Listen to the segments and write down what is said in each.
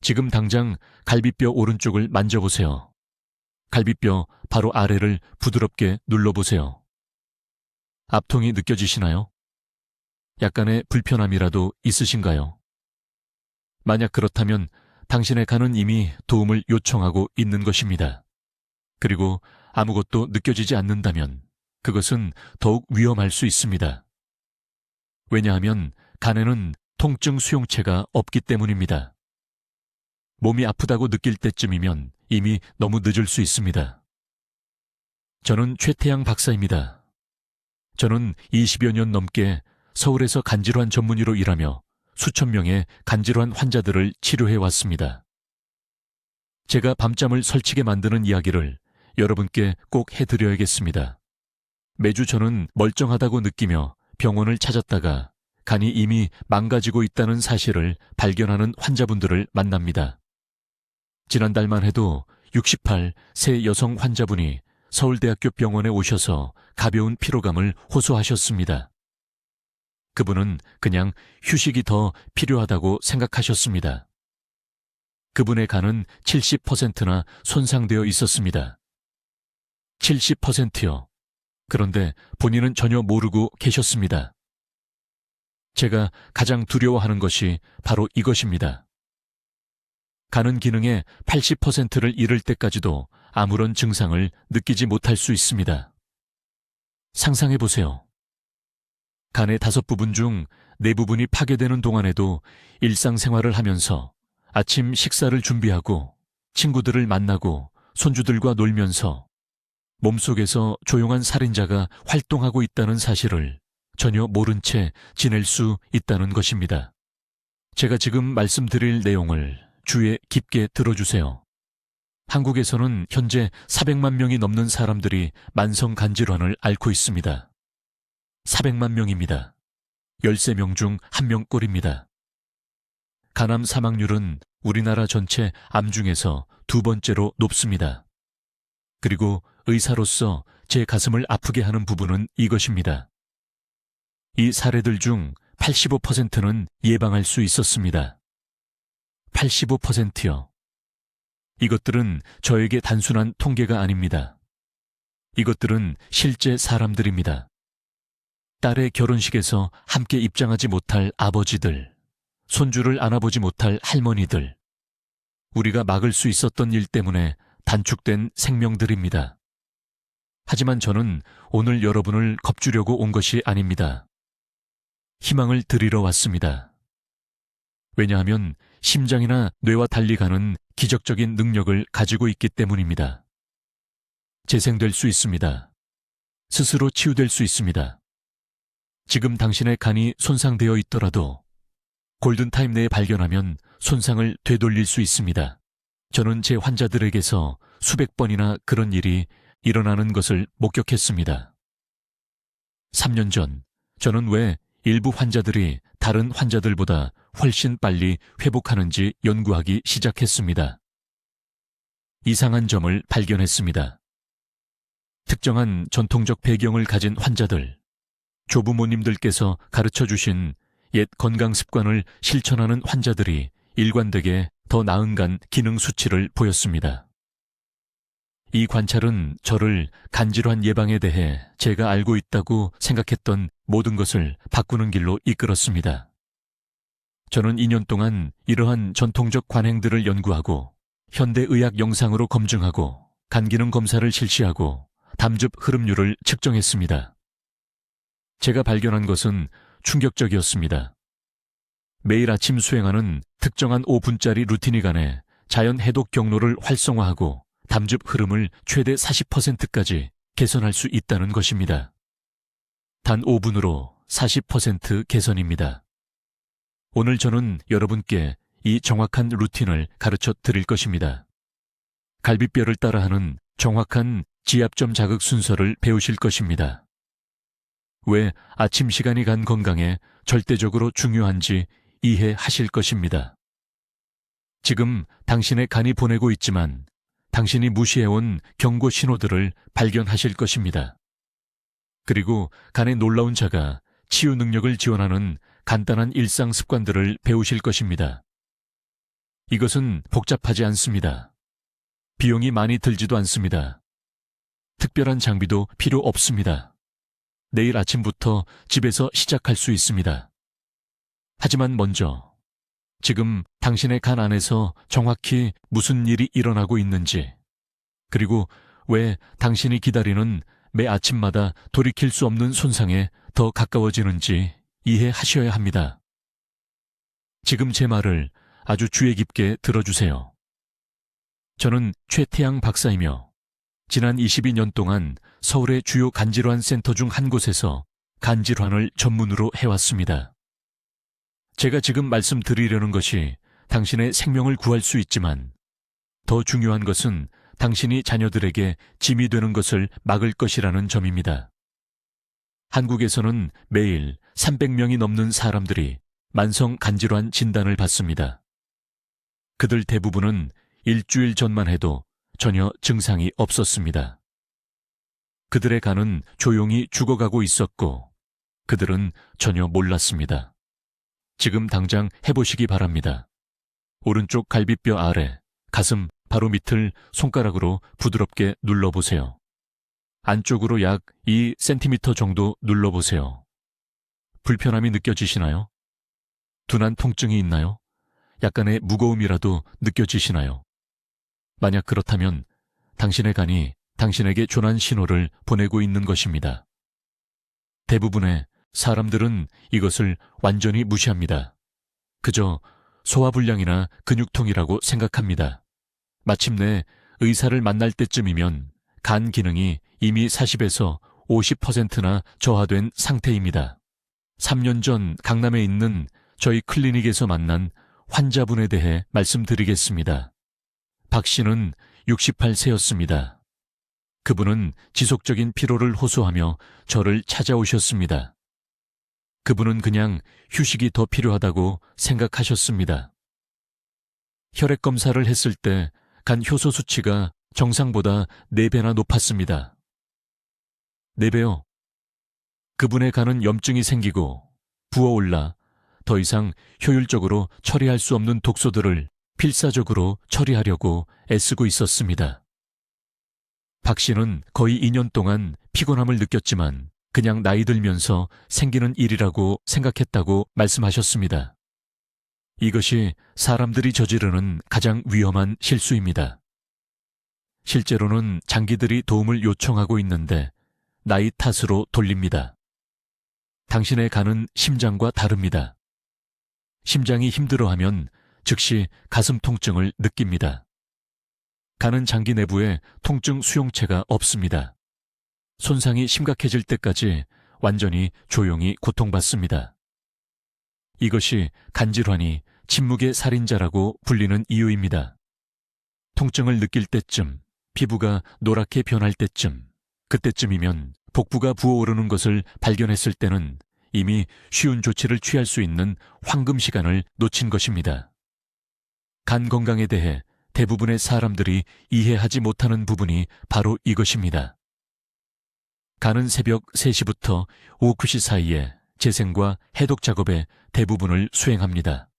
지금 당장 갈비뼈 오른쪽을 만져보세요. 갈비뼈 바로 아래를 부드럽게 눌러보세요. 압통이 느껴지시나요? 약간의 불편함이라도 있으신가요? 만약 그렇다면 당신의 간은 이미 도움을 요청하고 있는 것입니다. 그리고 아무것도 느껴지지 않는다면 그것은 더욱 위험할 수 있습니다. 왜냐하면 간에는 통증 수용체가 없기 때문입니다. 몸이 아프다고 느낄 때쯤이면 이미 너무 늦을 수 있습니다. 저는 최태양 박사입니다. 저는 20여 년 넘게 서울에서 간질환 전문의로 일하며 수천 명의 간질환 환자들을 치료해 왔습니다. 제가 밤잠을 설치게 만드는 이야기를 여러분께 꼭 해드려야겠습니다. 매주 저는 멀쩡하다고 느끼며 병원을 찾았다가 간이 이미 망가지고 있다는 사실을 발견하는 환자분들을 만납니다. 지난달만 해도 68세 여성 환자분이 서울대학교 병원에 오셔서 가벼운 피로감을 호소하셨습니다. 그분은 그냥 휴식이 더 필요하다고 생각하셨습니다. 그분의 간은 70%나 손상되어 있었습니다. 70%요. 그런데 본인은 전혀 모르고 계셨습니다. 제가 가장 두려워하는 것이 바로 이것입니다. 간은 기능의 80%를 잃을 때까지도 아무런 증상을 느끼지 못할 수 있습니다. 상상해 보세요. 간의 5부분 중 4부분이 파괴되는 동안에도 일상생활을 하면서 아침 식사를 준비하고 친구들을 만나고 손주들과 놀면서 몸속에서 조용한 살인자가 활동하고 있다는 사실을 전혀 모른 채 지낼 수 있다는 것입니다. 제가 지금 말씀드릴 내용을 주의 깊게 들어주세요. 한국에서는 현재 400만 명이 넘는 사람들이 만성 간질환을 앓고 있습니다. 400만 명입니다. 13명 중 1명꼴입니다. 간암 사망률은 우리나라 전체 암 중에서 2번째로 높습니다. 그리고 의사로서 제 가슴을 아프게 하는 부분은 이것입니다. 이 사례들 중 85%는 예방할 수 있었습니다. 85%요. 이것들은 저에게 단순한 통계가 아닙니다. 이것들은 실제 사람들입니다. 딸의 결혼식에서 함께 입장하지 못할 아버지들, 손주를 안아보지 못할 할머니들, 우리가 막을 수 있었던 일 때문에 단축된 생명들입니다. 하지만 저는 오늘 여러분을 겁주려고 온 것이 아닙니다. 희망을 드리러 왔습니다. 왜냐하면 심장이나 뇌와 달리 간은 기적적인 능력을 가지고 있기 때문입니다. 재생될 수 있습니다. 스스로 치유될 수 있습니다. 지금 당신의 간이 손상되어 있더라도 골든타임 내에 발견하면 손상을 되돌릴 수 있습니다. 저는 제 환자들에게서 수백 번이나 그런 일이 일어나는 것을 목격했습니다. 3년 전, 저는 왜 일부 환자들이 다른 환자들보다 훨씬 빨리 회복하는지 연구하기 시작했습니다. 이상한 점을 발견했습니다. 특정한 전통적 배경을 가진 환자들, 조부모님들께서 가르쳐 주신 옛 건강 습관을 실천하는 환자들이 일관되게 더 나은 간 기능 수치를 보였습니다. 이 관찰은 저를 간질환 예방에 대해 제가 알고 있다고 생각했던 모든 것을 바꾸는 길로 이끌었습니다. 저는 2년 동안 이러한 전통적 관행들을 연구하고 현대의학 영상으로 검증하고 간기능 검사를 실시하고 담즙 흐름률을 측정했습니다. 제가 발견한 것은 충격적이었습니다. 매일 아침 수행하는 특정한 5분짜리 루틴이 간에 자연 해독 경로를 활성화하고 담즙 흐름을 최대 40%까지 개선할 수 있다는 것입니다. 단 5분으로 40% 개선입니다. 오늘 저는 여러분께 이 정확한 루틴을 가르쳐 드릴 것입니다. 갈비뼈를 따라하는 정확한 지압점 자극 순서를 배우실 것입니다. 왜 아침 시간이 간 건강에 절대적으로 중요한지 이해하실 것입니다. 지금 당신의 간이 보내고 있지만 당신이 무시해온 경고 신호들을 발견하실 것입니다. 그리고 간의 놀라운 자가 치유 능력을 지원하는 간단한 일상 습관들을 배우실 것입니다. 이것은 복잡하지 않습니다. 비용이 많이 들지도 않습니다. 특별한 장비도 필요 없습니다. 내일 아침부터 집에서 시작할 수 있습니다. 하지만 먼저 지금 당신의 간 안에서 정확히 무슨 일이 일어나고 있는지, 그리고 왜 당신이 기다리는 매 아침마다 돌이킬 수 없는 손상에 더 가까워지는지 이해하셔야 합니다. 지금 제 말을 아주 주의 깊게 들어주세요. 저는 최태양 박사이며 지난 22년 동안 서울의 주요 간질환 센터 중 한 곳에서 간질환을 전문으로 해왔습니다. 제가 지금 말씀드리려는 것이 당신의 생명을 구할 수 있지만 더 중요한 것은 당신이 자녀들에게 짐이 되는 것을 막을 것이라는 점입니다. 한국에서는 매일 300명이 넘는 사람들이 만성 간질환 진단을 받습니다. 그들 대부분은 일주일 전만 해도 전혀 증상이 없었습니다. 그들의 간은 조용히 죽어가고 있었고 그들은 전혀 몰랐습니다. 지금 당장 해보시기 바랍니다. 오른쪽 갈비뼈 아래, 가슴 바로 밑을 손가락으로 부드럽게 눌러보세요. 안쪽으로 약 2cm 정도 눌러보세요. 불편함이 느껴지시나요? 둔한 통증이 있나요? 약간의 무거움이라도 느껴지시나요? 만약 그렇다면 당신의 간이 당신에게 조난 신호를 보내고 있는 것입니다. 대부분의 사람들은 이것을 완전히 무시합니다. 그저 소화불량이나 근육통이라고 생각합니다. 마침내 의사를 만날 때쯤이면 간 기능이 이미 40에서 50%나 저하된 상태입니다. 3년 전 강남에 있는 저희 클리닉에서 만난 환자분에 대해 말씀드리겠습니다. 박 씨는 68세였습니다. 그분은 지속적인 피로를 호소하며 저를 찾아오셨습니다. 그분은 그냥 휴식이 더 필요하다고 생각하셨습니다. 혈액 검사를 했을 때 간 효소 수치가 정상보다 4배나 높았습니다. 4배요. 그분의 간은 염증이 생기고 부어올라 더 이상 효율적으로 처리할 수 없는 독소들을 필사적으로 처리하려고 애쓰고 있었습니다. 박 씨는 거의 2년 동안 피곤함을 느꼈지만 그냥 나이 들면서 생기는 일이라고 생각했다고 말씀하셨습니다. 이것이 사람들이 저지르는 가장 위험한 실수입니다. 실제로는 장기들이 도움을 요청하고 있는데 나이 탓으로 돌립니다. 당신의 간은 심장과 다릅니다. 심장이 힘들어하면 즉시 가슴 통증을 느낍니다. 간은 장기 내부에 통증 수용체가 없습니다. 손상이 심각해질 때까지 완전히 조용히 고통받습니다. 이것이 간질환이 침묵의 살인자라고 불리는 이유입니다. 통증을 느낄 때쯤, 피부가 노랗게 변할 때쯤, 그때쯤이면 복부가 부어오르는 것을 발견했을 때는 이미 쉬운 조치를 취할 수 있는 황금 시간을 놓친 것입니다. 간 건강에 대해 대부분의 사람들이 이해하지 못하는 부분이 바로 이것입니다. 간은 새벽 3시부터 오후 9시 사이에 재생과 해독 작업의 대부분을 수행합니다.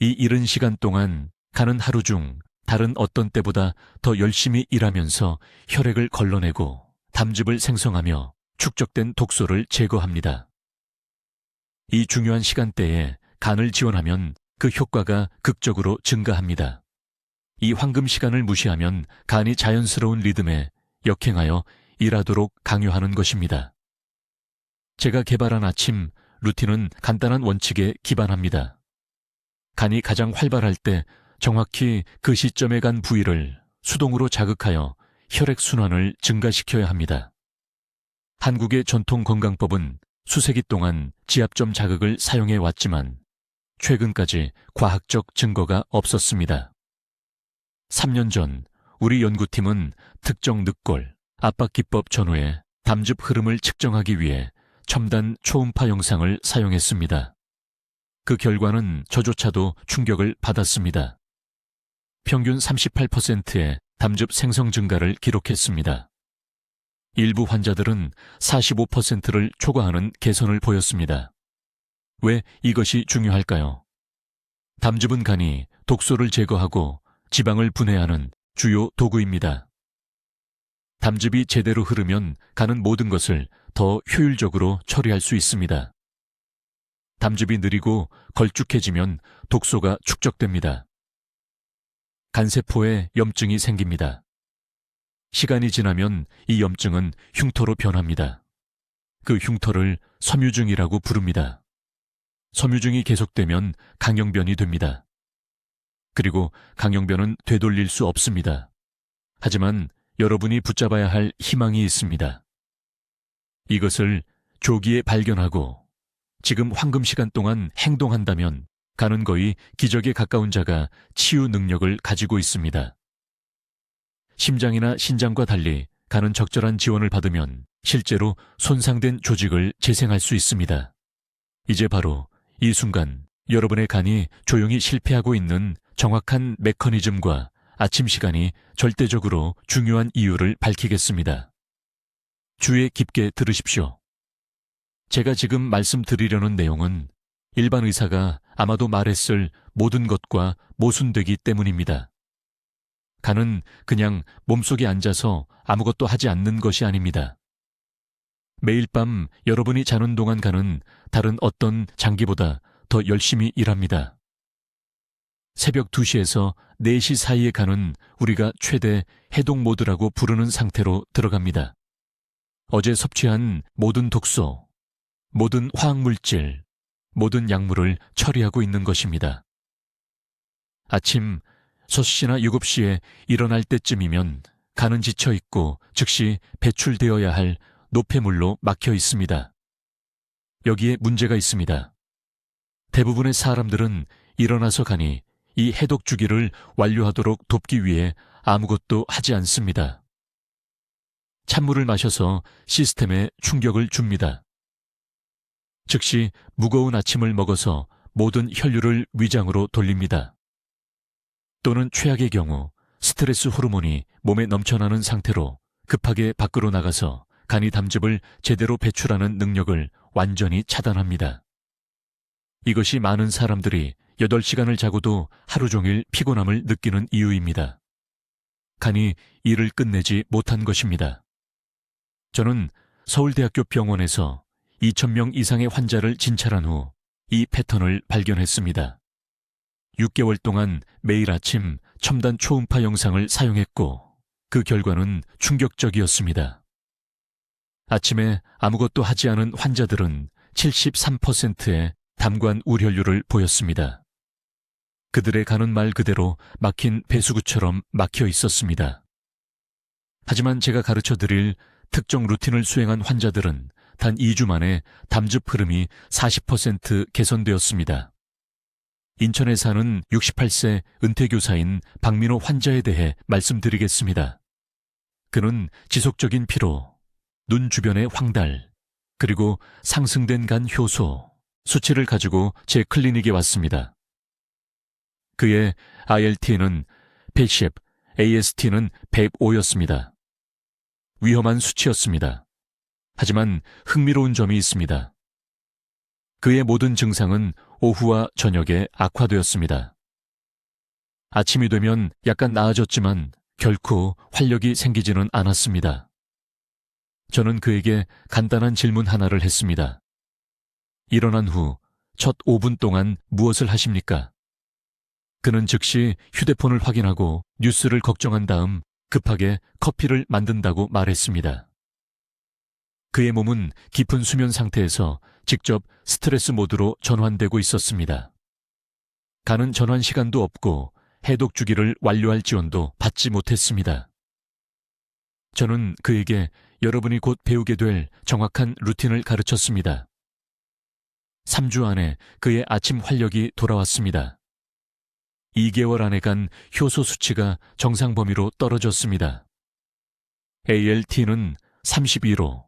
이 이른 시간 동안 간은 하루 중 다른 어떤 때보다 더 열심히 일하면서 혈액을 걸러내고 담즙을 생성하며 축적된 독소를 제거합니다. 이 중요한 시간대에 간을 지원하면 그 효과가 극적으로 증가합니다. 이 황금 시간을 무시하면 간이 자연스러운 리듬에 역행하여 일하도록 강요하는 것입니다. 제가 개발한 아침 루틴은 간단한 원칙에 기반합니다. 간이 가장 활발할 때 정확히 그 시점에 간 부위를 수동으로 자극하여 혈액순환을 증가시켜야 합니다. 한국의 전통 건강법은 수세기 동안 지압점 자극을 사용해 왔지만 최근까지 과학적 증거가 없었습니다. 3년 전 우리 연구팀은 특정 늑골, 압박기법 전후의 담즙 흐름을 측정하기 위해 첨단 초음파 영상을 사용했습니다. 그 결과는 저조차도 충격을 받았습니다. 평균 38%의 담즙 생성 증가를 기록했습니다. 일부 환자들은 45%를 초과하는 개선을 보였습니다. 왜 이것이 중요할까요? 담즙은 간이 독소를 제거하고 지방을 분해하는 주요 도구입니다. 담즙이 제대로 흐르면 간은 모든 것을 더 효율적으로 처리할 수 있습니다. 담즙이 느리고 걸쭉해지면 독소가 축적됩니다. 간세포에 염증이 생깁니다. 시간이 지나면 이 염증은 흉터로 변합니다. 그 흉터를 섬유증이라고 부릅니다. 섬유증이 계속되면 강형변이 됩니다. 그리고 강형변은 되돌릴 수 없습니다. 하지만 여러분이 붙잡아야 할 희망이 있습니다. 이것을 조기에 발견하고 지금 황금 시간 동안 행동한다면 간은 거의 기적에 가까운 자가 치유 능력을 가지고 있습니다. 심장이나 신장과 달리 간은 적절한 지원을 받으면 실제로 손상된 조직을 재생할 수 있습니다. 이제 바로 이 순간 여러분의 간이 조용히 실패하고 있는 정확한 메커니즘과 아침 시간이 절대적으로 중요한 이유를 밝히겠습니다. 주의 깊게 들으십시오. 제가 지금 말씀드리려는 내용은 일반 의사가 아마도 말했을 모든 것과 모순되기 때문입니다. 간은 그냥 몸속에 앉아서 아무것도 하지 않는 것이 아닙니다. 매일 밤 여러분이 자는 동안 간은 다른 어떤 장기보다 더 열심히 일합니다. 새벽 2시에서 4시 사이에 간은 우리가 최대 해독 모드라고 부르는 상태로 들어갑니다. 어제 섭취한 모든 독소, 모든 화학물질, 모든 약물을 처리하고 있는 것입니다. 아침 6시나 7시에 일어날 때쯤이면 간은 지쳐 있고 즉시 배출되어야 할 노폐물로 막혀 있습니다. 여기에 문제가 있습니다. 대부분의 사람들은 일어나서 가니 이 해독 주기를 완료하도록 돕기 위해 아무것도 하지 않습니다. 찬물을 마셔서 시스템에 충격을 줍니다. 즉시 무거운 아침을 먹어서 모든 혈류를 위장으로 돌립니다. 또는 최악의 경우 스트레스 호르몬이 몸에 넘쳐나는 상태로 급하게 밖으로 나가서 간이 담즙을 제대로 배출하는 능력을 완전히 차단합니다. 이것이 많은 사람들이 8시간을 자고도 하루 종일 피곤함을 느끼는 이유입니다. 간이 일을 끝내지 못한 것입니다. 저는 서울대학교 병원에서 2,000명 이상의 환자를 진찰한 후 이 패턴을 발견했습니다. 6개월 동안 매일 아침 첨단 초음파 영상을 사용했고 그 결과는 충격적이었습니다. 아침에 아무것도 하지 않은 환자들은 73%의 담관 우혈류를 보였습니다. 그들의 간은 말 그대로 막힌 배수구처럼 막혀 있었습니다. 하지만 제가 가르쳐드릴 특정 루틴을 수행한 환자들은 단 2주 만에 담즙 흐름이 40% 개선되었습니다. 인천에 사는 68세 은퇴교사인 박민호 환자에 대해 말씀드리겠습니다. 그는 지속적인 피로, 눈 주변의 황달, 그리고 상승된 간 효소, 수치를 가지고 제 클리닉에 왔습니다. 그의 ILT는 110, AST는 105였습니다. 위험한 수치였습니다. 하지만 흥미로운 점이 있습니다. 그의 모든 증상은 오후와 저녁에 악화되었습니다. 아침이 되면 약간 나아졌지만 결코 활력이 생기지는 않았습니다. 저는 그에게 간단한 질문 하나를 했습니다. 일어난 후 첫 5분 동안 무엇을 하십니까? 그는 즉시 휴대폰을 확인하고 뉴스를 걱정한 다음 급하게 커피를 만든다고 말했습니다. 그의 몸은 깊은 수면 상태에서 직접 스트레스 모드로 전환되고 있었습니다. 간은 전환 시간도 없고 해독 주기를 완료할 지원도 받지 못했습니다. 저는 그에게 여러분이 곧 배우게 될 정확한 루틴을 가르쳤습니다. 3주 안에 그의 아침 활력이 돌아왔습니다. 2개월 안에 간 효소 수치가 정상 범위로 떨어졌습니다. ALT는 32로,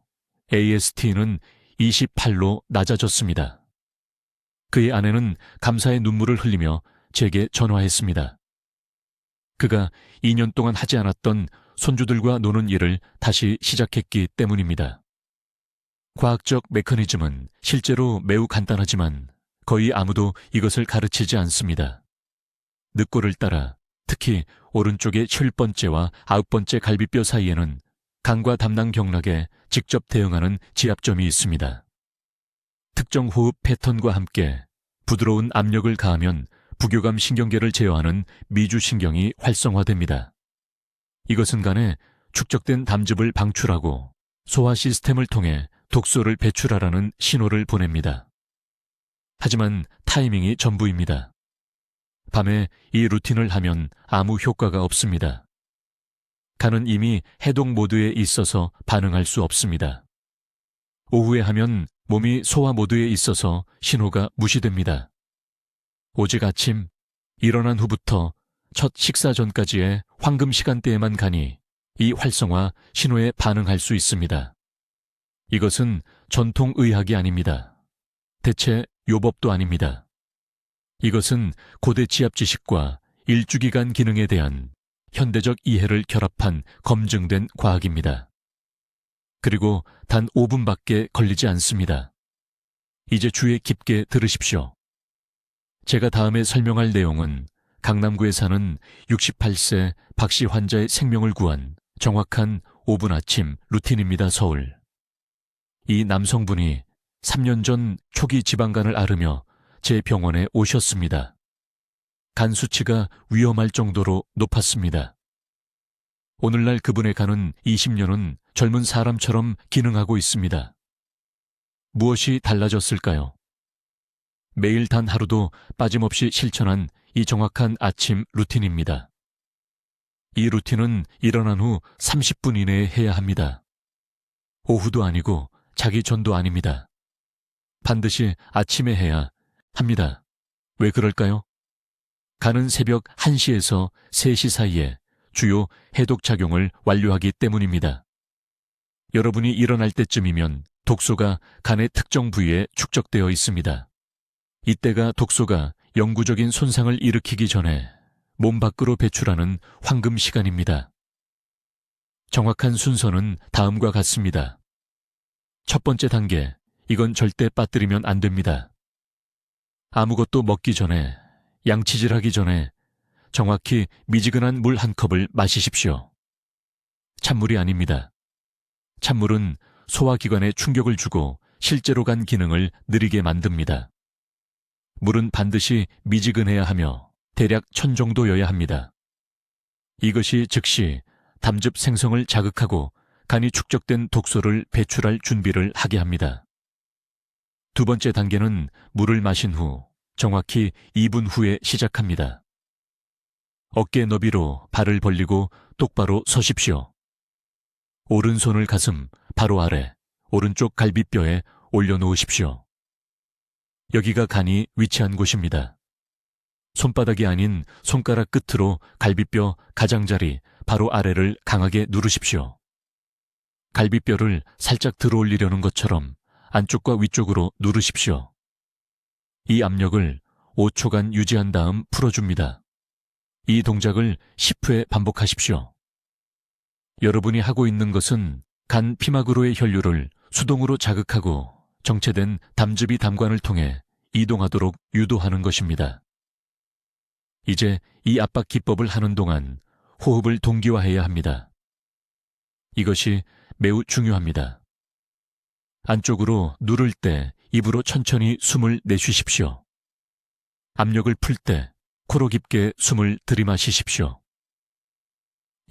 AST는 28로 낮아졌습니다. 그의 아내는 감사의 눈물을 흘리며 제게 전화했습니다. 그가 2년 동안 하지 않았던 손주들과 노는 일을 다시 시작했기 때문입니다. 과학적 메커니즘은 실제로 매우 간단하지만 거의 아무도 이것을 가르치지 않습니다. 늑골을 따라 특히 오른쪽의 7번째와 9번째 갈비뼈 사이에는 간과 담낭 경락에 직접 대응하는 지압점이 있습니다. 특정 호흡 패턴과 함께 부드러운 압력을 가하면 부교감 신경계를 제어하는 미주신경이 활성화됩니다. 이것은 간에 축적된 담즙을 방출하고 소화 시스템을 통해 독소를 배출하라는 신호를 보냅니다. 하지만 타이밍이 전부입니다. 밤에 이 루틴을 하면 아무 효과가 없습니다. 간은 이미 해독 모드에 있어서 반응할 수 없습니다. 오후에 하면 몸이 소화 모드에 있어서 신호가 무시됩니다. 오직 아침, 일어난 후부터 첫 식사 전까지의 황금 시간대에만 간이 이 활성화 신호에 반응할 수 있습니다. 이것은 전통의학이 아닙니다. 대체 요법도 아닙니다. 이것은 고대 지압 지식과 일주기간 기능에 대한 현대적 이해를 결합한 검증된 과학입니다. 그리고 단 5분밖에 걸리지 않습니다. 이제 주의 깊게 들으십시오. 제가 다음에 설명할 내용은 강남구에 사는 68세 박씨 환자의 생명을 구한 정확한 5분 아침 루틴입니다. 서울. 이 남성분이 3년 전 초기 지방간을 앓으며 제 병원에 오셨습니다. 간 수치가 위험할 정도로 높았습니다. 오늘날 그분의 간은 20년은 젊은 사람처럼 기능하고 있습니다. 무엇이 달라졌을까요? 매일 단 하루도 빠짐없이 실천한 이 정확한 아침 루틴입니다. 이 루틴은 일어난 후 30분 이내에 해야 합니다. 오후도 아니고 자기 전도 아닙니다. 반드시 아침에 해야 합니다. 왜 그럴까요? 간은 새벽 1시에서 3시 사이에 주요 해독작용을 완료하기 때문입니다. 여러분이 일어날 때쯤이면 독소가 간의 특정 부위에 축적되어 있습니다. 이때가 독소가 영구적인 손상을 일으키기 전에 몸 밖으로 배출하는 황금 시간입니다. 정확한 순서는 다음과 같습니다. 첫 번째 단계, 이건 절대 빠뜨리면 안 됩니다. 아무것도 먹기 전에, 양치질하기 전에 정확히 미지근한 물 한 컵을 마시십시오. 찬물이 아닙니다. 찬물은 소화기관에 충격을 주고 실제로 간 기능을 느리게 만듭니다. 물은 반드시 미지근해야 하며 대략 1000 정도여야 합니다. 이것이 즉시 담즙 생성을 자극하고 간이 축적된 독소를 배출할 준비를 하게 합니다. 두 번째 단계는 물을 마신 후 정확히 2분 후에 시작합니다. 어깨 너비로 발을 벌리고 똑바로 서십시오. 오른손을 가슴 바로 아래 오른쪽 갈비뼈에 올려놓으십시오. 여기가 간이 위치한 곳입니다. 손바닥이 아닌 손가락 끝으로 갈비뼈 가장자리 바로 아래를 강하게 누르십시오. 갈비뼈를 살짝 들어올리려는 것처럼 안쪽과 위쪽으로 누르십시오. 이 압력을 5초간 유지한 다음 풀어줍니다. 이 동작을 10회 반복하십시오. 여러분이 하고 있는 것은 간 피막으로의 혈류를 수동으로 자극하고 정체된 담즙이 담관을 통해 이동하도록 유도하는 것입니다. 이제 이 압박 기법을 하는 동안 호흡을 동기화해야 합니다. 이것이 매우 중요합니다. 안쪽으로 누를 때 입으로 천천히 숨을 내쉬십시오. 압력을 풀 때 코로 깊게 숨을 들이마시십시오.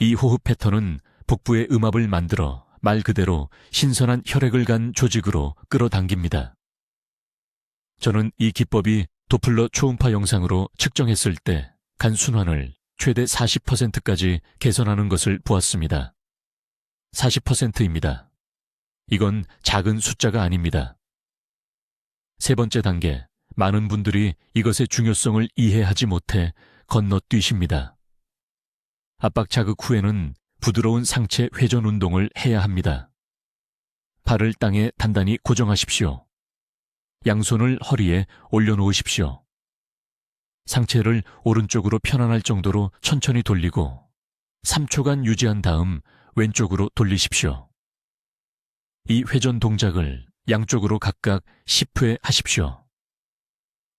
이 호흡 패턴은 복부의 음압을 만들어 말 그대로 신선한 혈액을 간 조직으로 끌어당깁니다. 저는 이 기법이 도플러 초음파 영상으로 측정했을 때 간 순환을 최대 40%까지 개선하는 것을 보았습니다. 40%입니다. 이건 작은 숫자가 아닙니다. 세 번째 단계, 많은 분들이 이것의 중요성을 이해하지 못해 건너뛰십니다. 압박 자극 후에는 부드러운 상체 회전 운동을 해야 합니다. 발을 땅에 단단히 고정하십시오. 양손을 허리에 올려놓으십시오. 상체를 오른쪽으로 편안할 정도로 천천히 돌리고 3초간 유지한 다음 왼쪽으로 돌리십시오. 이 회전 동작을 양쪽으로 각각 10회 하십시오.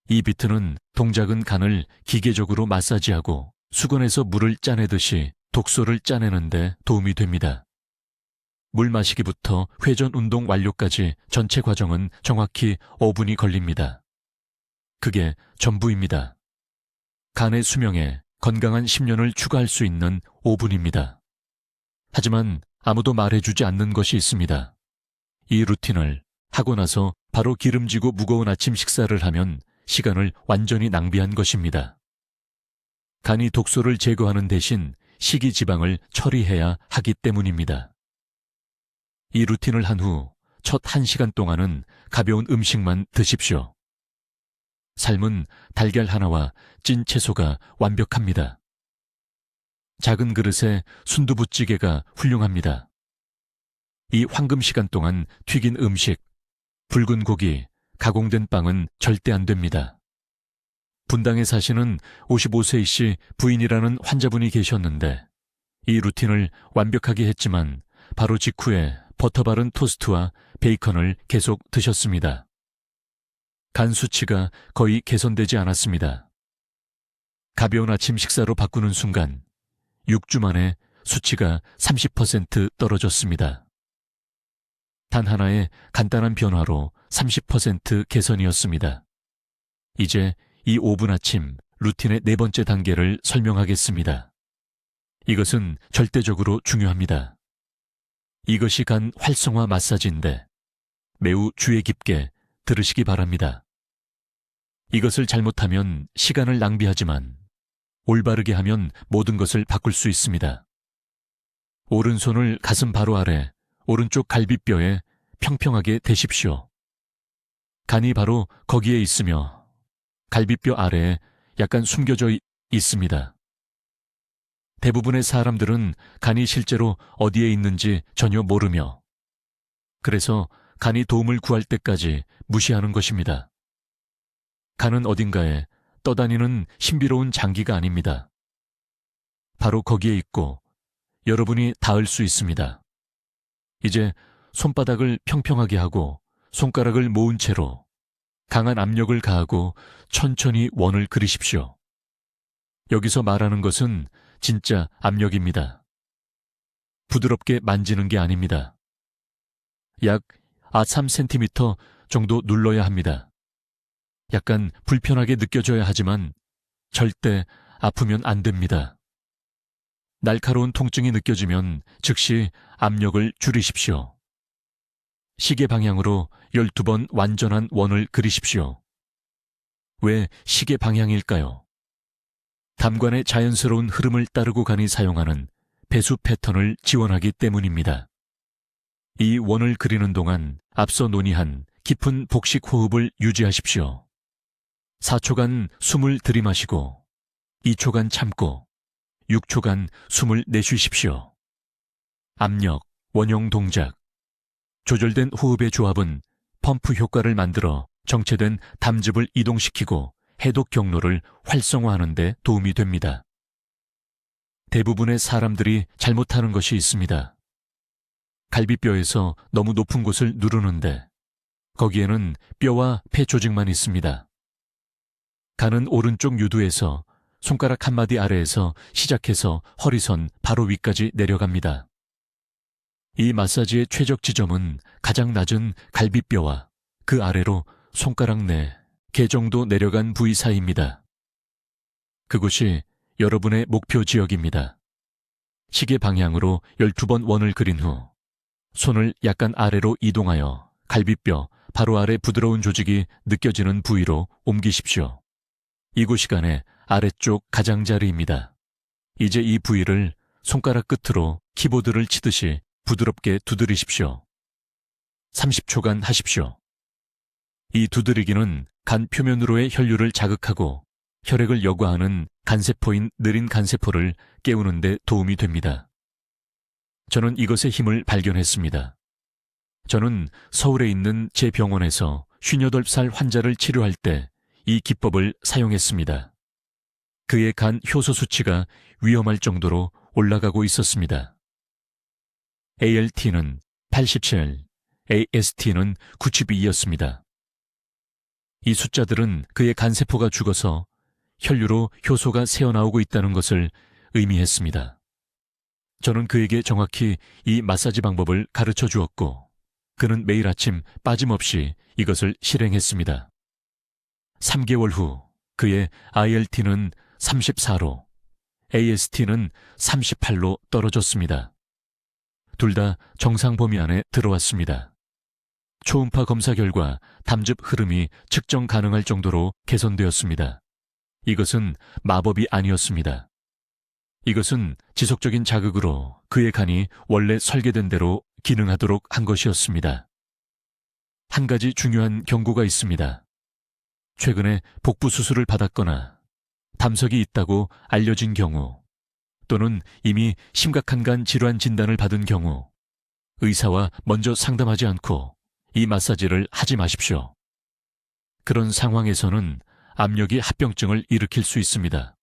이 비트는 동작은 간을 기계적으로 마사지하고 수건에서 물을 짜내듯이 독소를 짜내는데 도움이 됩니다. 물 마시기부터 회전 운동 완료까지 전체 과정은 정확히 5분이 걸립니다. 그게 전부입니다. 간의 수명에 건강한 10년을 추가할 수 있는 5분입니다. 하지만 아무도 말해주지 않는 것이 있습니다. 이 루틴을 하고 나서 바로 기름지고 무거운 아침 식사를 하면 시간을 완전히 낭비한 것입니다. 간이 독소를 제거하는 대신 식이지방을 처리해야 하기 때문입니다. 이 루틴을 한 후 첫 1시간 동안은 가벼운 음식만 드십시오. 삶은 달걀 하나와 찐 채소가 완벽합니다. 작은 그릇에 순두부찌개가 훌륭합니다. 이 황금 시간 동안 튀긴 음식, 붉은 고기, 가공된 빵은 절대 안 됩니다. 분당에 사시는 55세이씨 부인이라는 환자분이 계셨는데 이 루틴을 완벽하게 했지만 바로 직후에 버터 바른 토스트와 베이컨을 계속 드셨습니다. 간 수치가 거의 개선되지 않았습니다. 가벼운 아침 식사로 바꾸는 순간 6주 만에 수치가 30% 떨어졌습니다. 단 하나의 간단한 변화로 30% 개선이었습니다. 이제 이 5분 아침 루틴의 4번째 단계를 설명하겠습니다. 이것은 절대적으로 중요합니다. 이것이 간 활성화 마사지인데 매우 주의 깊게 들으시기 바랍니다. 이것을 잘못하면 시간을 낭비하지만 올바르게 하면 모든 것을 바꿀 수 있습니다. 오른손을 가슴 바로 아래 오른쪽 갈비뼈에 평평하게 대십시오. 간이 바로 거기에 있으며 갈비뼈 아래에 약간 숨겨져 있습니다. 대부분의 사람들은 간이 실제로 어디에 있는지 전혀 모르며 그래서 간이 도움을 구할 때까지 무시하는 것입니다. 간은 어딘가에 떠다니는 신비로운 장기가 아닙니다. 바로 거기에 있고 여러분이 닿을 수 있습니다. 이제 손바닥을 평평하게 하고 손가락을 모은 채로 강한 압력을 가하고 천천히 원을 그리십시오. 여기서 말하는 것은 진짜 압력입니다. 부드럽게 만지는 게 아닙니다. 약 3cm 정도 눌러야 합니다. 약간 불편하게 느껴져야 하지만 절대 아프면 안 됩니다. 날카로운 통증이 느껴지면 즉시 압력을 줄이십시오. 시계 방향으로 12번 완전한 원을 그리십시오. 왜 시계 방향일까요? 담관의 자연스러운 흐름을 따르고 간이 사용하는 배수 패턴을 지원하기 때문입니다. 이 원을 그리는 동안 앞서 논의한 깊은 복식 호흡을 유지하십시오. 4초간 숨을 들이마시고 2초간 참고 6초간 숨을 내쉬십시오. 압력, 원형 동작, 조절된 호흡의 조합은 펌프 효과를 만들어 정체된 담즙을 이동시키고 해독 경로를 활성화하는 데 도움이 됩니다. 대부분의 사람들이 잘못하는 것이 있습니다. 갈비뼈에서 너무 높은 곳을 누르는데 거기에는 뼈와 폐 조직만 있습니다. 간은 오른쪽 유두에서 손가락 한마디 아래에서 시작해서 허리선 바로 위까지 내려갑니다. 이 마사지의 최적 지점은 가장 낮은 갈비뼈와 그 아래로 손가락 내 개 정도 내려간 부위 사이입니다. 그곳이 여러분의 목표 지역입니다. 시계 방향으로 12번 원을 그린 후 손을 약간 아래로 이동하여 갈비뼈 바로 아래 부드러운 조직이 느껴지는 부위로 옮기십시오. 이곳이 간의 아래쪽 가장자리입니다. 이제 이 부위를 손가락 끝으로 키보드를 치듯이 부드럽게 두드리십시오. 30초간 하십시오. 이 두드리기는 간 표면으로의 혈류를 자극하고 혈액을 여과하는 간세포인 느린 간세포를 깨우는 데 도움이 됩니다. 저는 이것의 힘을 발견했습니다. 저는 서울에 있는 제 병원에서 58살 환자를 치료할 때 이 기법을 사용했습니다. 그의 간 효소 수치가 위험할 정도로 올라가고 있었습니다. ALT는 87, AST는 92였습니다. 이 숫자들은 그의 간세포가 죽어서 혈류로 효소가 새어나오고 있다는 것을 의미했습니다. 저는 그에게 정확히 이 마사지 방법을 가르쳐 주었고 그는 매일 아침 빠짐없이 이것을 실행했습니다. 3개월 후 그의 ILT는 34로, AST는 38로 떨어졌습니다. 둘 다 정상 범위 안에 들어왔습니다. 초음파 검사 결과 담즙 흐름이 측정 가능할 정도로 개선되었습니다. 이것은 마법이 아니었습니다. 이것은 지속적인 자극으로 그의 간이 원래 설계된 대로 기능하도록 한 것이었습니다. 한 가지 중요한 경고가 있습니다. 최근에 복부 수술을 받았거나 담석이 있다고 알려진 경우 또는 이미 심각한 간 질환 진단을 받은 경우 의사와 먼저 상담하지 않고 이 마사지를 하지 마십시오. 그런 상황에서는 압력이 합병증을 일으킬 수 있습니다.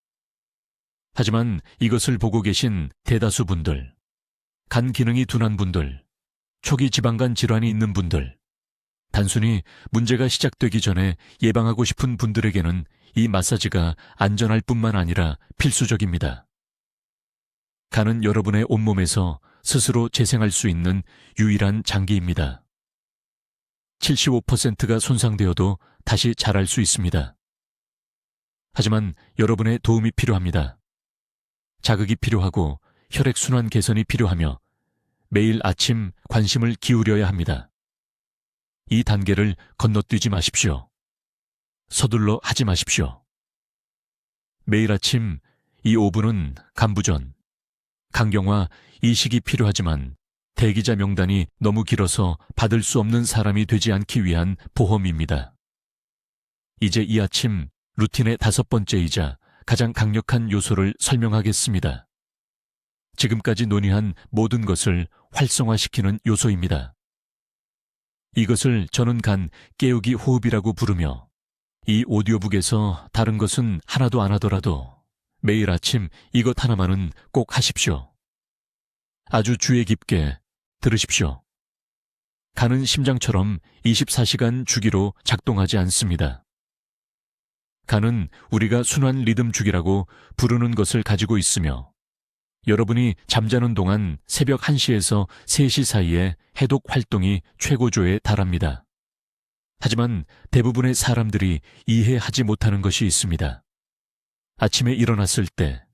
하지만 이것을 보고 계신 대다수 분들, 간 기능이 둔한 분들, 초기 지방간 질환이 있는 분들, 단순히 문제가 시작되기 전에 예방하고 싶은 분들에게는 이 마사지가 안전할 뿐만 아니라 필수적입니다. 간은 여러분의 온몸에서 스스로 재생할 수 있는 유일한 장기입니다. 75%가 손상되어도 다시 자랄 수 있습니다. 하지만 여러분의 도움이 필요합니다. 자극이 필요하고 혈액순환 개선이 필요하며 매일 아침 관심을 기울여야 합니다. 이 단계를 건너뛰지 마십시오. 서둘러 하지 마십시오. 매일 아침 이 5분은 간부전, 강경화, 이식이 필요하지만 대기자 명단이 너무 길어서 받을 수 없는 사람이 되지 않기 위한 보험입니다. 이제 이 아침 루틴의 5번째이자 가장 강력한 요소를 설명하겠습니다. 지금까지 논의한 모든 것을 활성화시키는 요소입니다. 이것을 저는 간 깨우기 호흡이라고 부르며 이 오디오북에서 다른 것은 하나도 안 하더라도 매일 아침 이것 하나만은 꼭 하십시오. 아주 주의 깊게 들으십시오. 간은 심장처럼 24시간 주기로 작동하지 않습니다. 간은 우리가 순환 리듬 주기라고 부르는 것을 가지고 있으며 여러분이 잠자는 동안 새벽 1시에서 3시 사이에 해독 활동이 최고조에 달합니다. 하지만 대부분의 사람들이 이해하지 못하는 것이 있습니다. 아침에 일어났을 때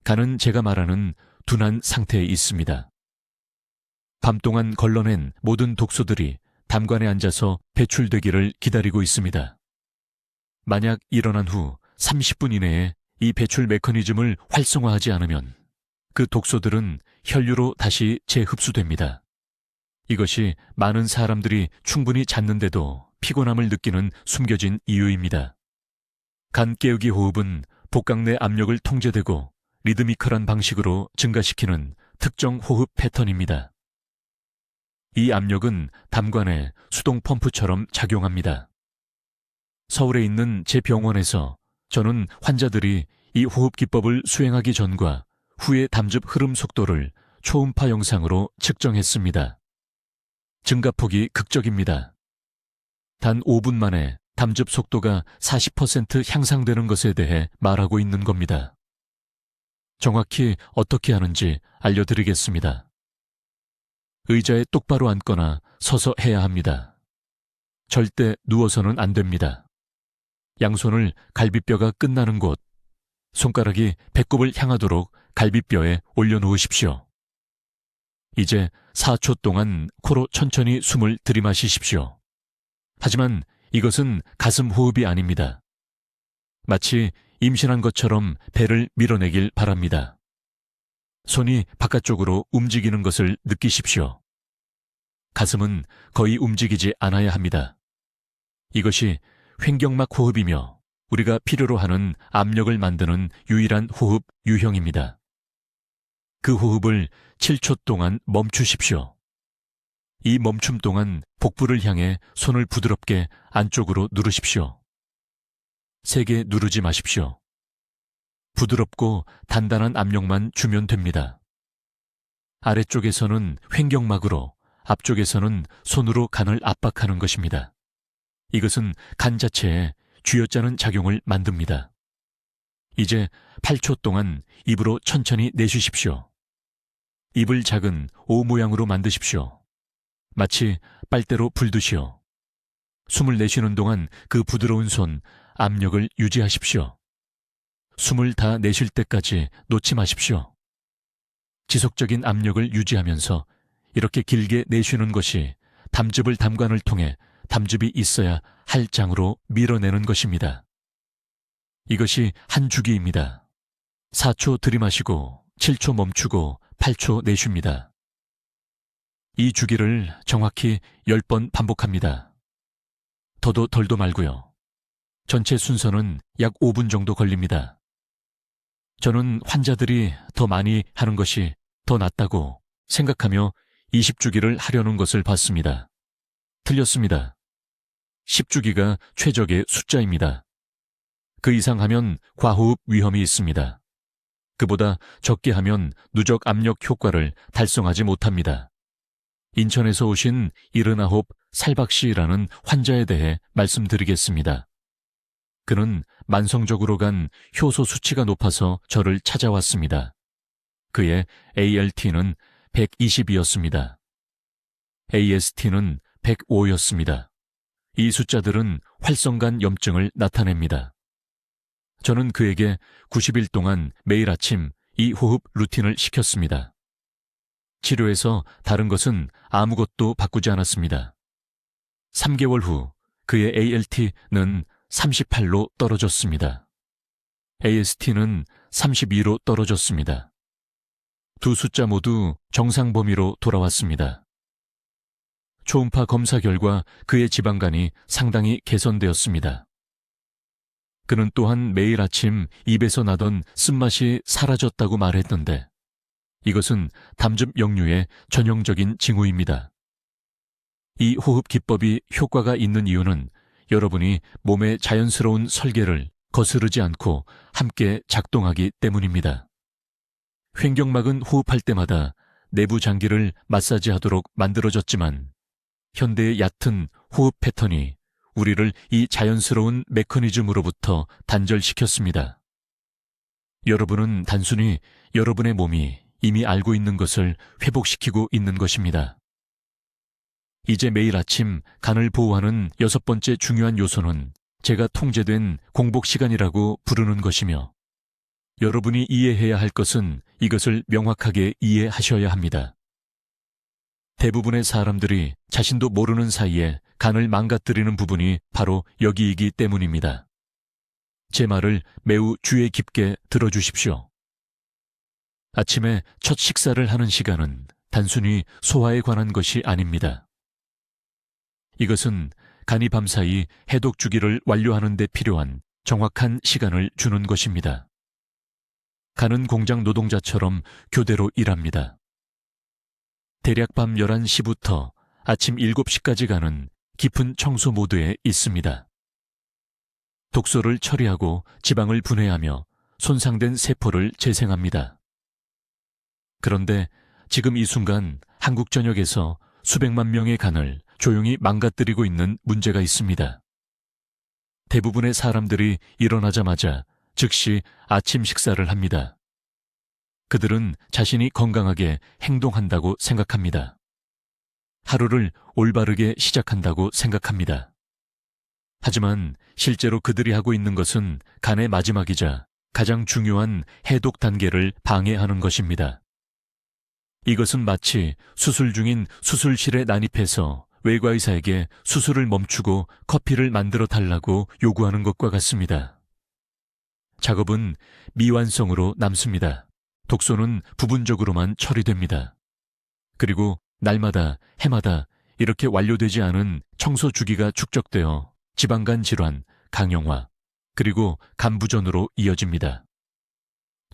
간은 제가 말하는 둔한 상태에 있습니다. 밤 동안 걸러낸 모든 독소들이 담관에 앉아서 배출되기를 기다리고 있습니다. 만약 일어난 후 30분 이내에 이 배출 메커니즘을 활성화하지 않으면 그 독소들은 혈류로 다시 재흡수됩니다. 이것이 많은 사람들이 충분히 잤는데도 피곤함을 느끼는 숨겨진 이유입니다. 간 깨우기 호흡은 복강 내 압력을 통제되고 리드미컬한 방식으로 증가시키는 특정 호흡 패턴입니다. 이 압력은 담관에 수동 펌프처럼 작용합니다. 서울에 있는 제 병원에서 저는 환자들이 이 호흡 기법을 수행하기 전과 후의 담즙 흐름 속도를 초음파 영상으로 측정했습니다. 증가폭이 극적입니다. 단 5분 만에 담즙 속도가 40% 향상되는 것에 대해 말하고 있는 겁니다. 정확히 어떻게 하는지 알려드리겠습니다. 의자에 똑바로 앉거나 서서 해야 합니다. 절대 누워서는 안 됩니다. 양손을 갈비뼈가 끝나는 곳, 손가락이 배꼽을 향하도록 갈비뼈에 올려놓으십시오. 이제 4초 동안 코로 천천히 숨을 들이마시십시오. 하지만 이것은 가슴 호흡이 아닙니다. 마치 임신한 것처럼 배를 밀어내길 바랍니다. 손이 바깥쪽으로 움직이는 것을 느끼십시오. 가슴은 거의 움직이지 않아야 합니다. 이것이 횡격막 호흡이며 우리가 필요로 하는 압력을 만드는 유일한 호흡 유형입니다. 그 호흡을 7초 동안 멈추십시오. 이 멈춤 동안 복부를 향해 손을 부드럽게 안쪽으로 누르십시오. 세게 누르지 마십시오. 부드럽고 단단한 압력만 주면 됩니다. 아래쪽에서는 횡격막으로, 앞쪽에서는 손으로 간을 압박하는 것입니다. 이것은 간 자체에 쥐어짜는 작용을 만듭니다. 이제 8초 동안 입으로 천천히 내쉬십시오. 입을 작은 O 모양으로 만드십시오. 마치 빨대로 불듯이요. 숨을 내쉬는 동안 그 부드러운 손, 압력을 유지하십시오. 숨을 다 내쉴 때까지 놓지 마십시오. 지속적인 압력을 유지하면서 이렇게 길게 내쉬는 것이 담즙을 담관을 통해 담즙이 있어야 할 장으로 밀어내는 것입니다. 이것이 한 주기입니다. 4초 들이마시고 7초 멈추고 8초 내쉽니다. 이 주기를 정확히 10번 반복합니다. 더도 덜도 말고요. 전체 순서는 약 5분 정도 걸립니다. 저는 환자들이 더 많이 하는 것이 더 낫다고 생각하며 20주기를 하려는 것을 봤습니다. 틀렸습니다. 10주기가 최적의 숫자입니다. 그 이상 하면 과호흡 위험이 있습니다. 그보다 적게 하면 누적 압력 효과를 달성하지 못합니다. 인천에서 오신 79 살박 씨라는 환자에 대해 말씀드리겠습니다. 그는 만성적으로 간 효소 수치가 높아서 저를 찾아왔습니다. 그의 ALT는 120이었습니다. AST는 105였습니다. 이 숫자들은 활성간 염증을 나타냅니다. 저는 그에게 90일 동안 매일 아침 이 호흡 루틴을 시켰습니다. 치료에서 다른 것은 아무것도 바꾸지 않았습니다. 3개월 후 그의 ALT는 38로 떨어졌습니다. AST는 32로 떨어졌습니다. 두 숫자 모두 정상 범위로 돌아왔습니다. 초음파 검사 결과 그의 지방간이 상당히 개선되었습니다. 그는 또한 매일 아침 입에서 나던 쓴맛이 사라졌다고 말했는데 이것은 담즙 역류의 전형적인 징후입니다. 이 호흡 기법이 효과가 있는 이유는 여러분이 몸의 자연스러운 설계를 거스르지 않고 함께 작동하기 때문입니다. 횡격막은 호흡할 때마다 내부 장기를 마사지하도록 만들어졌지만 현대의 얕은 호흡 패턴이 우리를 이 자연스러운 메커니즘으로부터 단절시켰습니다. 여러분은 단순히 여러분의 몸이 이미 알고 있는 것을 회복시키고 있는 것입니다. 이제 매일 아침 간을 보호하는 6번째 중요한 요소는 제가 통제된 공복 시간이라고 부르는 것이며 여러분이 이해해야 할 것은 이것을 명확하게 이해하셔야 합니다. 대부분의 사람들이 자신도 모르는 사이에 간을 망가뜨리는 부분이 바로 여기이기 때문입니다. 제 말을 매우 주의 깊게 들어주십시오. 아침에 첫 식사를 하는 시간은 단순히 소화에 관한 것이 아닙니다. 이것은 간이 밤사이 해독 주기를 완료하는 데 필요한 정확한 시간을 주는 것입니다. 간은 공장 노동자처럼 교대로 일합니다. 대략 밤 11시부터 아침 7시까지 간은 깊은 청소 모드에 있습니다. 독소를 처리하고 지방을 분해하며 손상된 세포를 재생합니다. 그런데 지금 이 순간 한국 전역에서 수백만 명의 간을 조용히 망가뜨리고 있는 문제가 있습니다. 대부분의 사람들이 일어나자마자 즉시 아침 식사를 합니다. 그들은 자신이 건강하게 행동한다고 생각합니다. 하루를 올바르게 시작한다고 생각합니다. 하지만 실제로 그들이 하고 있는 것은 간의 마지막이자 가장 중요한 해독 단계를 방해하는 것입니다. 이것은 마치 수술 중인 수술실에 난입해서 외과의사에게 수술을 멈추고 커피를 만들어 달라고 요구하는 것과 같습니다. 작업은 미완성으로 남습니다. 독소는 부분적으로만 처리됩니다. 그리고 날마다, 해마다 이렇게 완료되지 않은 청소 주기가 축적되어 지방간 질환, 강형화, 그리고 간부전으로 이어집니다.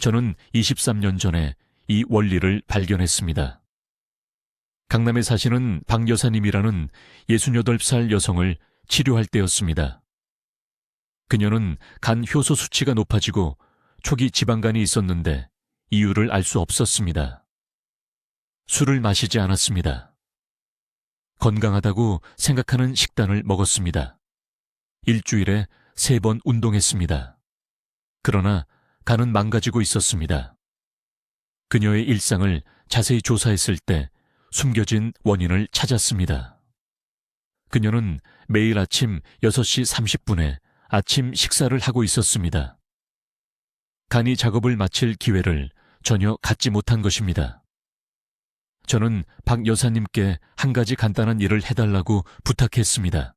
저는 23년 전에 이 원리를 발견했습니다. 강남에 사시는 박 여사님이라는 68살 여성을 치료할 때였습니다. 그녀는 간 효소 수치가 높아지고 초기 지방간이 있었는데 이유를 알 수 없었습니다. 술을 마시지 않았습니다. 건강하다고 생각하는 식단을 먹었습니다. 일주일에 3번 운동했습니다. 그러나 간은 망가지고 있었습니다. 그녀의 일상을 자세히 조사했을 때 숨겨진 원인을 찾았습니다. 그녀는 매일 아침 6시 30분에 아침 식사를 하고 있었습니다. 간이 작업을 마칠 기회를 전혀 갖지 못한 것입니다. 저는 박 여사님께 한 가지 간단한 일을 해달라고 부탁했습니다.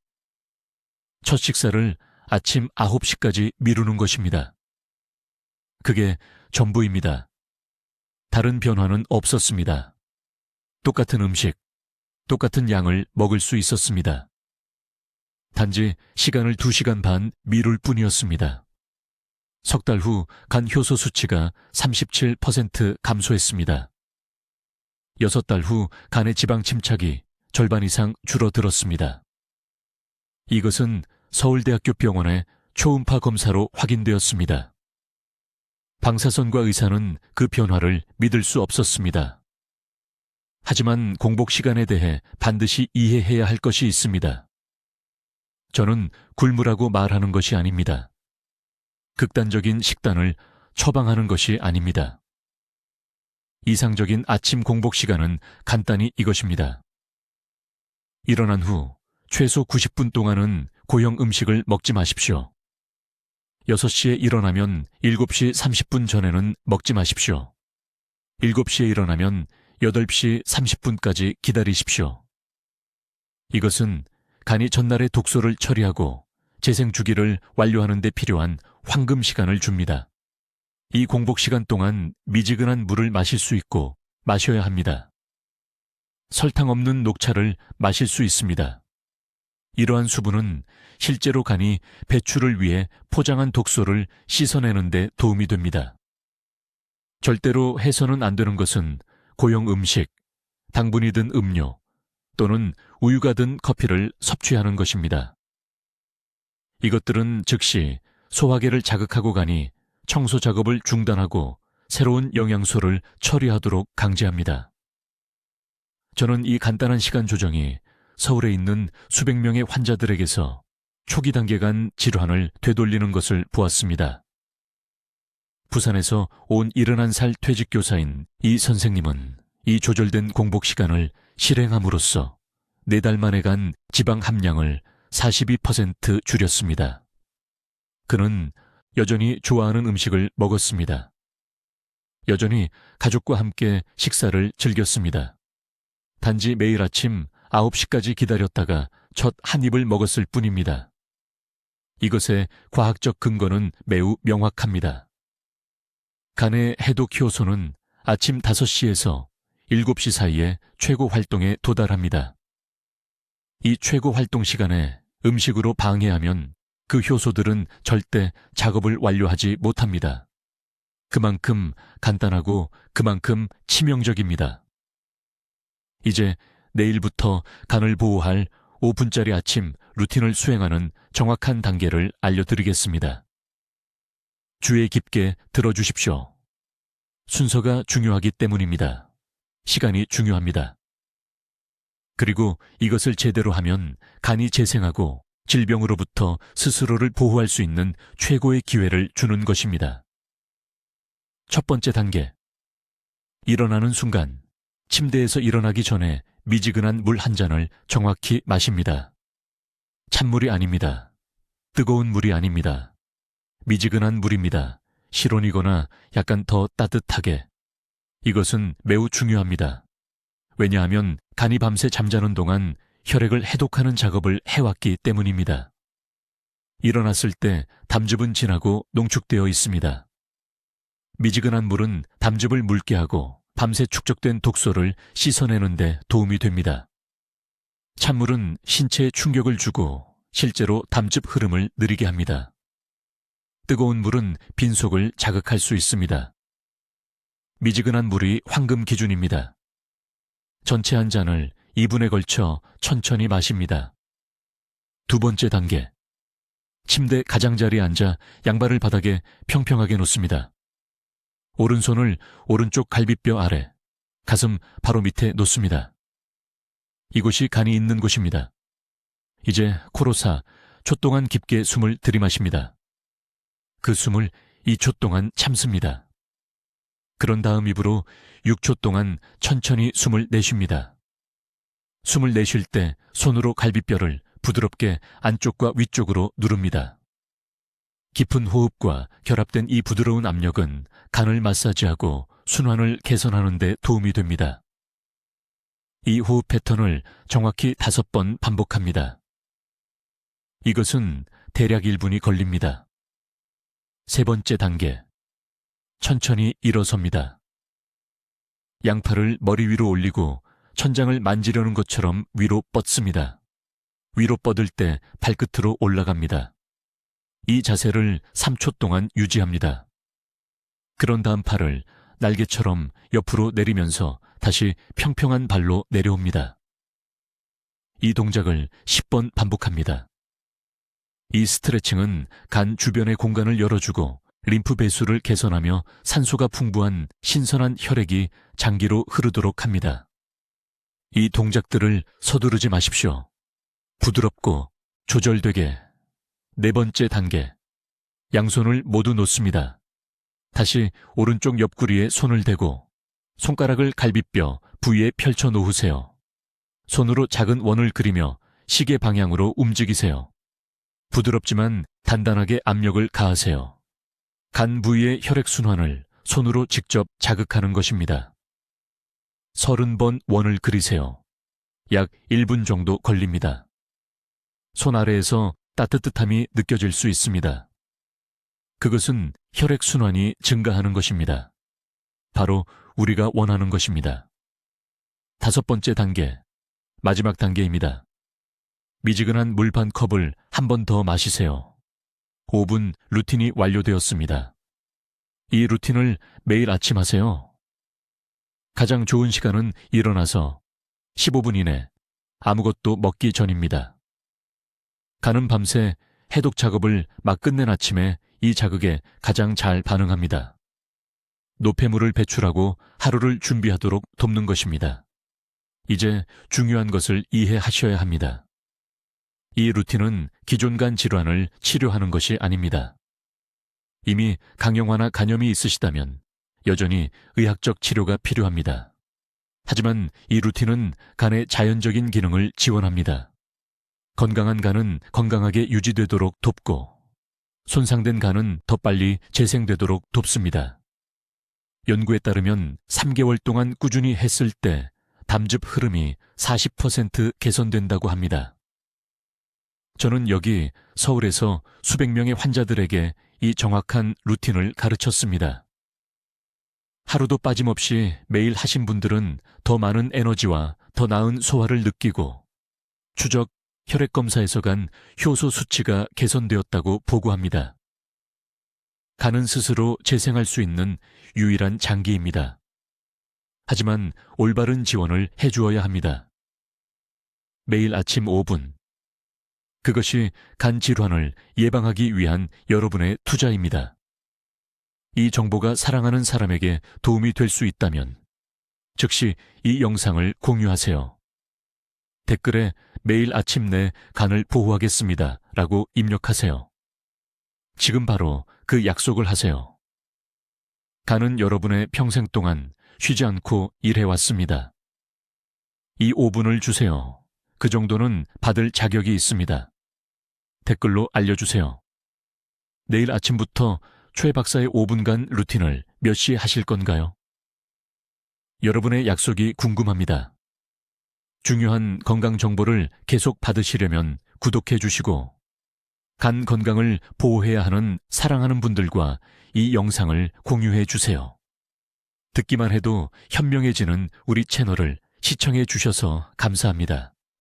첫 식사를 아침 9시까지 미루는 것입니다. 그게 전부입니다. 다른 변화는 없었습니다. 똑같은 음식, 똑같은 양을 먹을 수 있었습니다. 단지 시간을 2시간 반 미룰 뿐이었습니다. 석 달 후 간 효소 수치가 37% 감소했습니다. 6달 후 간의 지방 침착이 절반 이상 줄어들었습니다. 이것은 서울대학교 병원의 초음파 검사로 확인되었습니다. 방사선과 의사는 그 변화를 믿을 수 없었습니다. 하지만 공복 시간에 대해 반드시 이해해야 할 것이 있습니다. 저는 굶으라고 말하는 것이 아닙니다. 극단적인 식단을 처방하는 것이 아닙니다. 이상적인 아침 공복 시간은 간단히 이것입니다. 일어난 후 최소 90분 동안은 고형 음식을 먹지 마십시오. 6시에 일어나면 7시 30분 전에는 먹지 마십시오. 7시에 일어나면 8시 30분까지 기다리십시오. 이것은 간이 전날의 독소를 처리하고 재생 주기를 완료하는 데 필요한 황금 시간을 줍니다. 이 공복 시간 동안 미지근한 물을 마실 수 있고 마셔야 합니다. 설탕 없는 녹차를 마실 수 있습니다. 이러한 수분은 실제로 간이 배출을 위해 포장한 독소를 씻어내는 데 도움이 됩니다. 절대로 해서는 안 되는 것은 고형 음식, 당분이 든 음료 또는 우유가 든 커피를 섭취하는 것입니다. 이것들은 즉시 소화계를 자극하고 가니 청소 작업을 중단하고 새로운 영양소를 처리하도록 강제합니다. 저는 이 간단한 시간 조정이 서울에 있는 수백 명의 환자들에게서 초기 단계 간 질환을 되돌리는 것을 보았습니다. 부산에서 온 71살 퇴직교사인 이 선생님은 이 조절된 공복 시간을 실행함으로써 4달 만에 간 지방 함량을 42% 줄였습니다. 그는 여전히 좋아하는 음식을 먹었습니다. 여전히 가족과 함께 식사를 즐겼습니다. 단지 매일 아침 9시까지 기다렸다가 첫 한 입을 먹었을 뿐입니다. 이것의 과학적 근거는 매우 명확합니다. 간의 해독 효소는 아침 5시에서 7시 사이에 최고 활동에 도달합니다. 이 최고 활동 시간에 음식으로 방해하면 그 효소들은 절대 작업을 완료하지 못합니다. 그만큼 간단하고 그만큼 치명적입니다. 이제 내일부터 간을 보호할 5분짜리 아침 루틴을 수행하는 정확한 단계를 알려드리겠습니다. 주의 깊게 들어주십시오. 순서가 중요하기 때문입니다. 시간이 중요합니다. 그리고 이것을 제대로 하면 간이 재생하고 질병으로부터 스스로를 보호할 수 있는 최고의 기회를 주는 것입니다. 첫 번째 단계. 일어나는 순간, 침대에서 일어나기 전에 미지근한 물 한 잔을 정확히 마십니다. 찬물이 아닙니다. 뜨거운 물이 아닙니다. 미지근한 물입니다. 실온이거나 약간 더 따뜻하게. 이것은 매우 중요합니다. 왜냐하면 간이 밤새 잠자는 동안 혈액을 해독하는 작업을 해왔기 때문입니다. 일어났을 때 담즙은 진하고 농축되어 있습니다. 미지근한 물은 담즙을 묽게 하고 밤새 축적된 독소를 씻어내는 데 도움이 됩니다. 찬물은 신체에 충격을 주고 실제로 담즙 흐름을 느리게 합니다. 뜨거운 물은 빈속을 자극할 수 있습니다. 미지근한 물이 황금 기준입니다. 전체 한 잔을 2분에 걸쳐 천천히 마십니다. 두 번째 단계. 침대 가장자리에 앉아 양발을 바닥에 평평하게 놓습니다. 오른손을 오른쪽 갈비뼈 아래, 가슴 바로 밑에 놓습니다. 이곳이 간이 있는 곳입니다. 이제 코로 사 2초 동안 깊게 숨을 들이마십니다. 그 숨을 2초 동안 참습니다. 그런 다음 입으로 6초 동안 천천히 숨을 내쉽니다. 숨을 내쉴 때 손으로 갈비뼈를 부드럽게 안쪽과 위쪽으로 누릅니다. 깊은 호흡과 결합된 이 부드러운 압력은 간을 마사지하고 순환을 개선하는 데 도움이 됩니다. 이 호흡 패턴을 정확히 5번 반복합니다. 이것은 대략 1분이 걸립니다. 3번째 단계. 천천히 일어섭니다. 양팔을 머리 위로 올리고 천장을 만지려는 것처럼 위로 뻗습니다. 위로 뻗을 때 발끝으로 올라갑니다. 이 자세를 3초 동안 유지합니다. 그런 다음 팔을 날개처럼 옆으로 내리면서 다시 평평한 발로 내려옵니다. 이 동작을 10번 반복합니다. 이 스트레칭은 간 주변의 공간을 열어주고 림프 배수를 개선하며 산소가 풍부한 신선한 혈액이 장기로 흐르도록 합니다. 이 동작들을 서두르지 마십시오. 부드럽고 조절되게. 4번째 단계. 양손을 모두 놓습니다. 다시 오른쪽 옆구리에 손을 대고 손가락을 갈비뼈 부위에 펼쳐 놓으세요. 손으로 작은 원을 그리며 시계 방향으로 움직이세요. 부드럽지만 단단하게 압력을 가하세요. 간 부위의 혈액순환을 손으로 직접 자극하는 것입니다. 30번 원을 그리세요. 약 1분 정도 걸립니다. 손 아래에서 따뜻함이 느껴질 수 있습니다. 그것은 혈액순환이 증가하는 것입니다. 바로 우리가 원하는 것입니다. 5번째 단계, 마지막 단계입니다. 미지근한 물 반 컵을 한 번 더 마시세요. 5분 루틴이 완료되었습니다. 이 루틴을 매일 아침 하세요. 가장 좋은 시간은 일어나서 15분 이내 아무것도 먹기 전입니다. 가는 밤새 해독 작업을 막 끝낸 아침에 이 자극에 가장 잘 반응합니다. 노폐물을 배출하고 하루를 준비하도록 돕는 것입니다. 이제 중요한 것을 이해하셔야 합니다. 이 루틴은 기존간 질환을 치료하는 것이 아닙니다. 이미 강형화나 간염이 있으시다면 여전히 의학적 치료가 필요합니다. 하지만 이 루틴은 간의 자연적인 기능을 지원합니다. 건강한 간은 건강하게 유지되도록 돕고 손상된 간은 더 빨리 재생되도록 돕습니다. 연구에 따르면 3개월 동안 꾸준히 했을 때 담즙 흐름이 40% 개선된다고 합니다. 저는 여기 서울에서 수백 명의 환자들에게 이 정확한 루틴을 가르쳤습니다. 하루도 빠짐없이 매일 하신 분들은 더 많은 에너지와 더 나은 소화를 느끼고 추적 혈액검사에서 간 효소 수치가 개선되었다고 보고합니다. 간은 스스로 재생할 수 있는 유일한 장기입니다. 하지만 올바른 지원을 해주어야 합니다. 매일 아침 5분. 그것이 간 질환을 예방하기 위한 여러분의 투자입니다. 이 정보가 사랑하는 사람에게 도움이 될 수 있다면 즉시 이 영상을 공유하세요. 댓글에 매일 아침 내 간을 보호하겠습니다 라고 입력하세요. 지금 바로 그 약속을 하세요. 간은 여러분의 평생 동안 쉬지 않고 일해왔습니다. 이 5분을 주세요. 그 정도는 받을 자격이 있습니다. 댓글로 알려주세요. 내일 아침부터 최 박사의 5분간 루틴을 몇 시에 하실 건가요? 여러분의 약속이 궁금합니다. 중요한 건강 정보를 계속 받으시려면 구독해 주시고 간 건강을 보호해야 하는 사랑하는 분들과 이 영상을 공유해 주세요. 듣기만 해도 현명해지는 우리 채널을 시청해 주셔서 감사합니다.